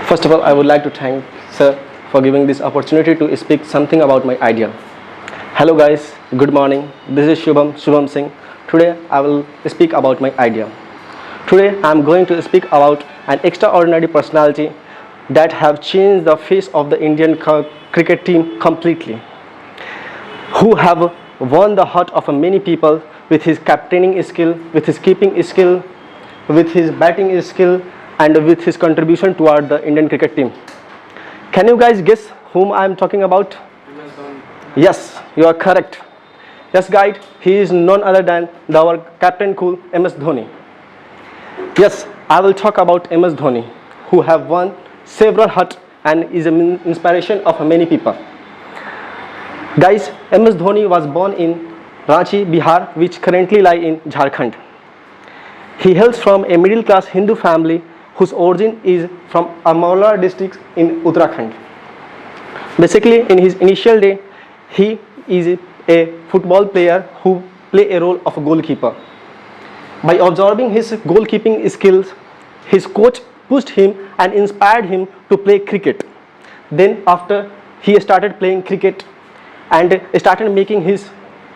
First of all, I would like to thank sir for giving this opportunity to speak something about my idea. Hello guys, good morning. This is Shubham Singh. Today I will speak about my idea. Today I am going to speak about an extraordinary personality that have changed the face of the Indian cricket team completely, who have won the heart of many people with his captaining skill, with his keeping skill, with his batting skill, and with his contribution toward the Indian cricket team. Can you guys guess whom I am talking about? Yes, you are correct. Yes, guys, he is none other than our captain cool MS Dhoni. Yes, I will talk about MS Dhoni, who have won several hearts and is an inspiration of many people. Guys, MS Dhoni was born in Ranchi, Bihar, which currently lie in Jharkhand. He hails from a middle-class Hindu family whose origin is from Amroha district in Uttarakhand. Basically, in his initial day, he is a football player who play a role of a goalkeeper. By observing his goalkeeping skills, his coach pushed him and inspired him to play cricket. Then after he started playing cricket and started making his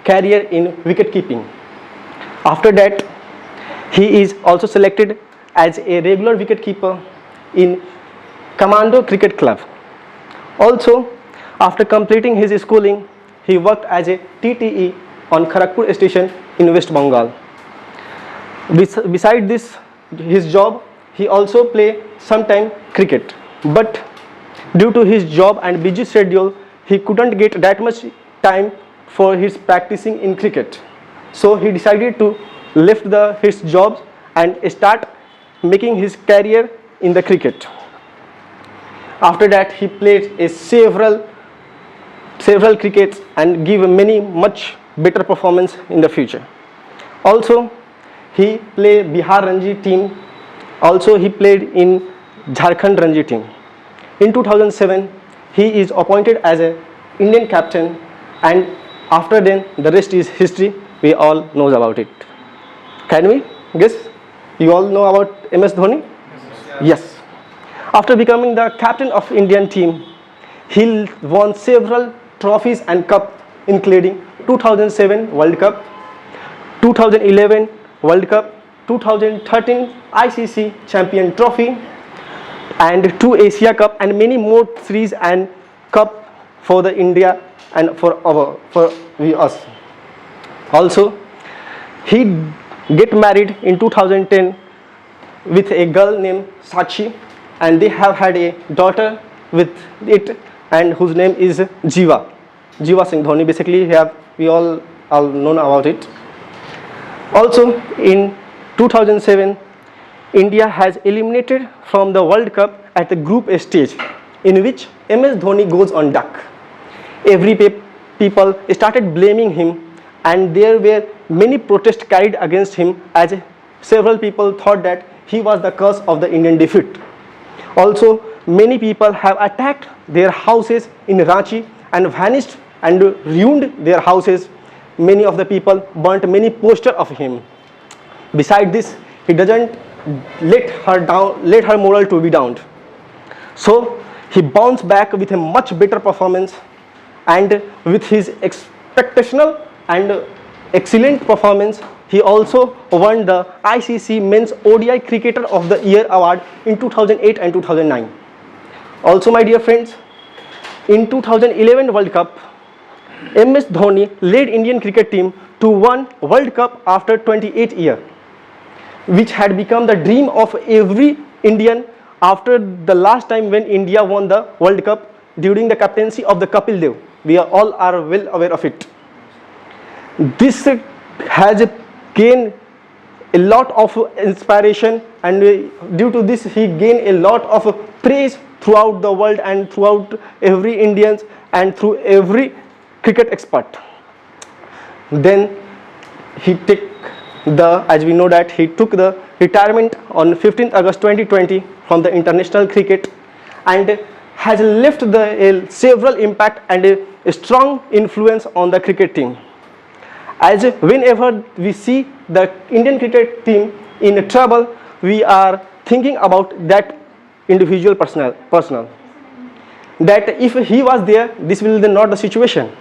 career in wicket keeping. After that, he is also selected as a regular wicketkeeper in Commando Cricket Club. Also, after completing his schooling, he worked as a TTE on Kharagpur station in West Bengal. Beside this, his job, he also play sometime cricket. But due to his job and busy schedule, he couldn't get that much time for his practicing in cricket. So he decided to leave his jobs and start making his career in the cricket. After that, he played several crickets and give much better performance in the future. Also, he played Bihar Ranji team. Also, he played in Jharkhand Ranji team. In 2007, he is appointed as an Indian captain, and after then, the rest is history. We all knows about it. Can we guess? You all know about MS Dhoni? Yes. After becoming the captain of Indian team, he won several trophies and cups, including 2007 World Cup, 2011 World Cup, 2013 ICC Champion Trophy, and 2 Asia Cup, and many more series and cup for the India and for us. Also, he get married in 2010 with a girl named Sakshi, and they have had a daughter with it, and whose name is Jiva Singh Dhoni. Basically, we all know about it. Also, in 2007, India has eliminated from the World Cup at the group stage, in which MS Dhoni goes on duck. Every people started blaming him, and there were many protests carried against him, as several people thought that he was the cause of the Indian defeat. Also, many people have attacked their houses in Ranchi and vanished and ruined their houses. Many of the people burnt many posters of him. Beside this, he doesn't let her moral to be down. So he bounced back with a much better performance, and with his expectational and excellent performance, he also won the ICC Men's ODI Cricketer of the Year award in 2008 and 2009. Also, my dear friends, in 2011 World Cup, MS Dhoni led Indian cricket team to win World Cup after 28 years, which had become the dream of every Indian after the last time when India won the World Cup during the captaincy of the Kapil Dev. We all are well aware of it. This has gained a lot of inspiration, and due to this he gained a lot of praise throughout the world and throughout every Indians and through every cricket expert. Then he as we know that he took the retirement on 15th August 2020 from the international cricket, and has left several impact and a strong influence on the cricket team. As whenever we see the Indian cricket team in trouble, we are thinking about that individual personal. That if he was there, this will be not the situation.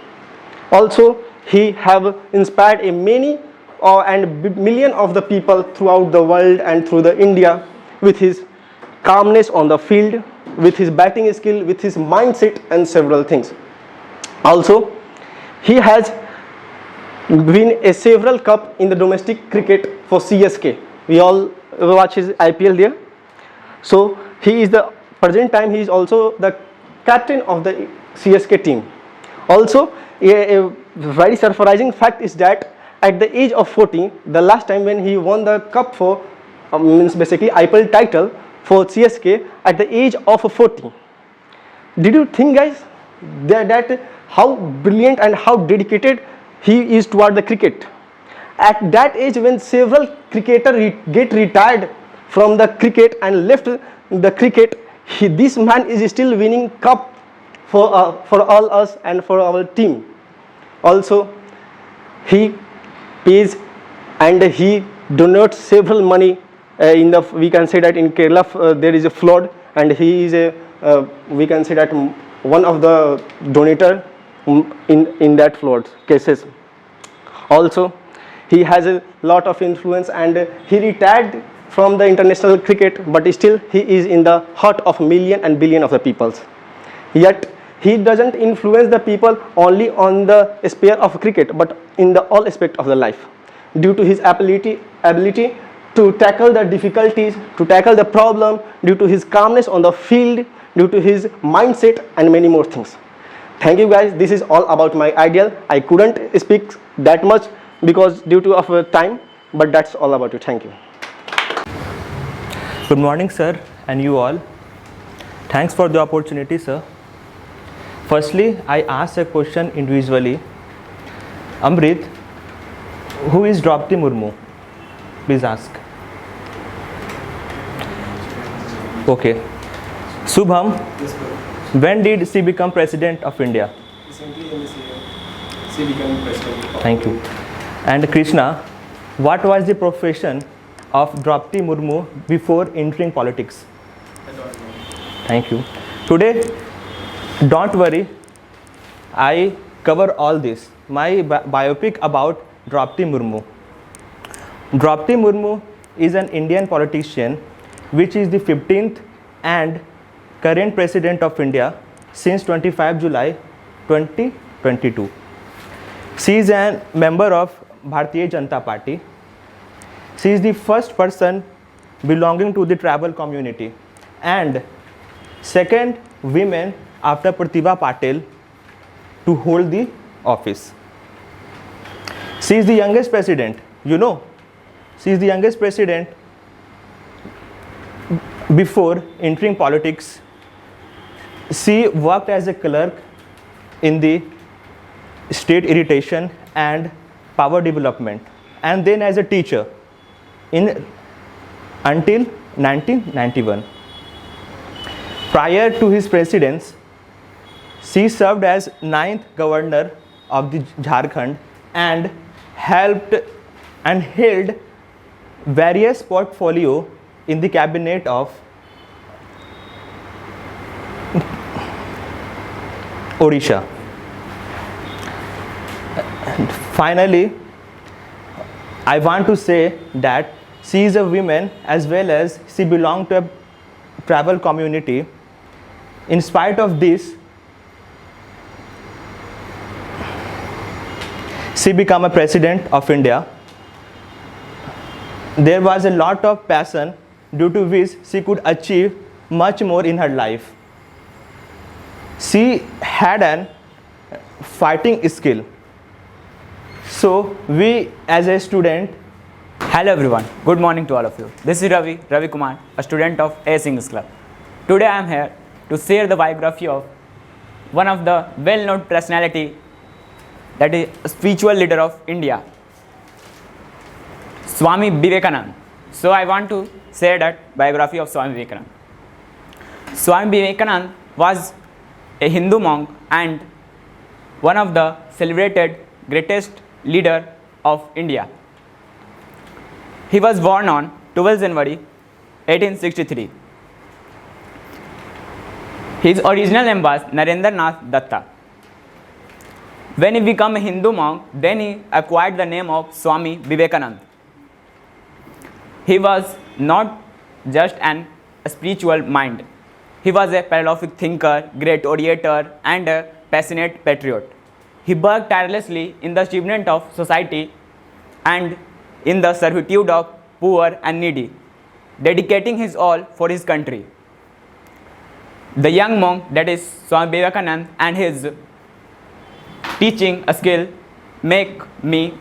Also, he have inspired a many and million of the people throughout the world and through the India with his calmness on the field, with his batting skill, with his mindset and several things. Also, he has win a several cup in the domestic cricket for CSK. We all watch his IPL there. So he is the present time he is also the captain of the CSK team. Also, a very surprising fact is that at the age of 14, the last time when he won the cup for means basically IPL title for CSK at the age of 40. Did you think, guys, that how brilliant and how dedicated he is toward the cricket? At that age, when several cricketers get retired from the cricket and left the cricket, this man is still winning cup for all us and for our team. Also, he pays and he donates several money in the, we can say that in Kerala there is a flood, and he is a we can say that one of the donator in that flood cases. Also, he has a lot of influence, and he retired from the international cricket, but still he is in the heart of million and billion of the peoples. Yet he doesn't influence the people only on the sphere of cricket, but in the all aspect of the life, due to his ability to tackle the difficulties, to tackle the problem, due to his calmness on the field, due to his mindset and many more things. Thank you, guys. This is all about my ideal. I couldn't speak that much because due to of time, but that's all about it. Thank you. Good morning, sir, and you all. Thanks for the opportunity, sir. Firstly, I ask a question individually. Amit, who is Draupadi Murmu? Please ask. Okay. Subham, when did she become President of India? Recently in this year, she became President. Thank you. And Krishna, what was the profession of Draupadi Murmu before entering politics? I don't know. Thank you. Today, don't worry, I cover all this. My biopic about Draupadi Murmu. Draupadi Murmu is an Indian politician which is the 15th and current President of India since 25 July 2022. She is a member of Bharatiya Janata Party. She is the first person belonging to the tribal community and second woman after Pratibha Patil to hold the office. She is the youngest president. You know, she is the youngest president before entering politics. She worked as a clerk in the state irrigation and power development, and then as a teacher until 1991. Prior to his presidency, she served as 9th governor of the Jharkhand and helped and held various portfolio in the cabinet of Odisha. And finally, I want to say that she is a woman as well as she belongs to a tribal community. In spite of this, she became a president of India. There was a lot of passion due to which she could achieve much more in her life. She had an fighting skill. So we as a student. Hello everyone, good morning to all of you. This is Ravi Kumar, a student of AS English Club. Today I am here to share the biography of one of the well-known personality, that is a spiritual leader of India, Swami Vivekananda. So I want to share that biography of Swami Vivekananda. Swami Vivekananda was a Hindu monk and one of the celebrated greatest leader of India. He was born on 12 January 1863. His original name was Narendranath Datta. When he became a Hindu monk, then he acquired the name of Swami Vivekananda. He was not just a spiritual mind. He was a prolific thinker, great orator, and a passionate patriot. He worked tirelessly in the achievement of society and in the servitude of poor and needy, dedicating his all for his country. The young monk, that is Swami Vivekananda, and his teaching a skill make me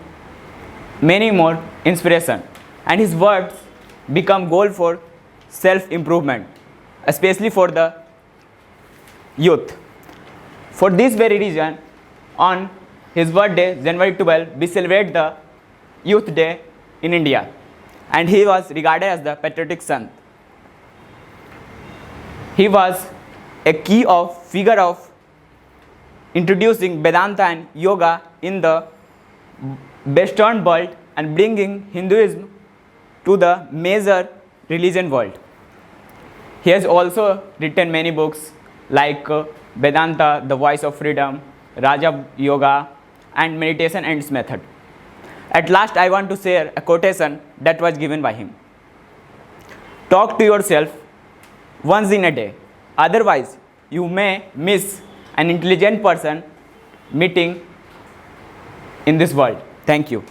many more inspiration, and his words become goal for self-improvement, especially for the youth. For this very reason, on his birthday, January 12, we celebrate the Youth Day in India, and he was regarded as the patriotic saint. He was a key figure of introducing Vedanta and Yoga in the Western world and bringing Hinduism to the major religion world. He has also written many books like Vedanta, The Voice of Freedom, Raja Yoga, and Meditation and its Method. At last, I want to share a quotation that was given by him. Talk to yourself once in a day. Otherwise, you may miss an intelligent person meeting in this world. Thank you.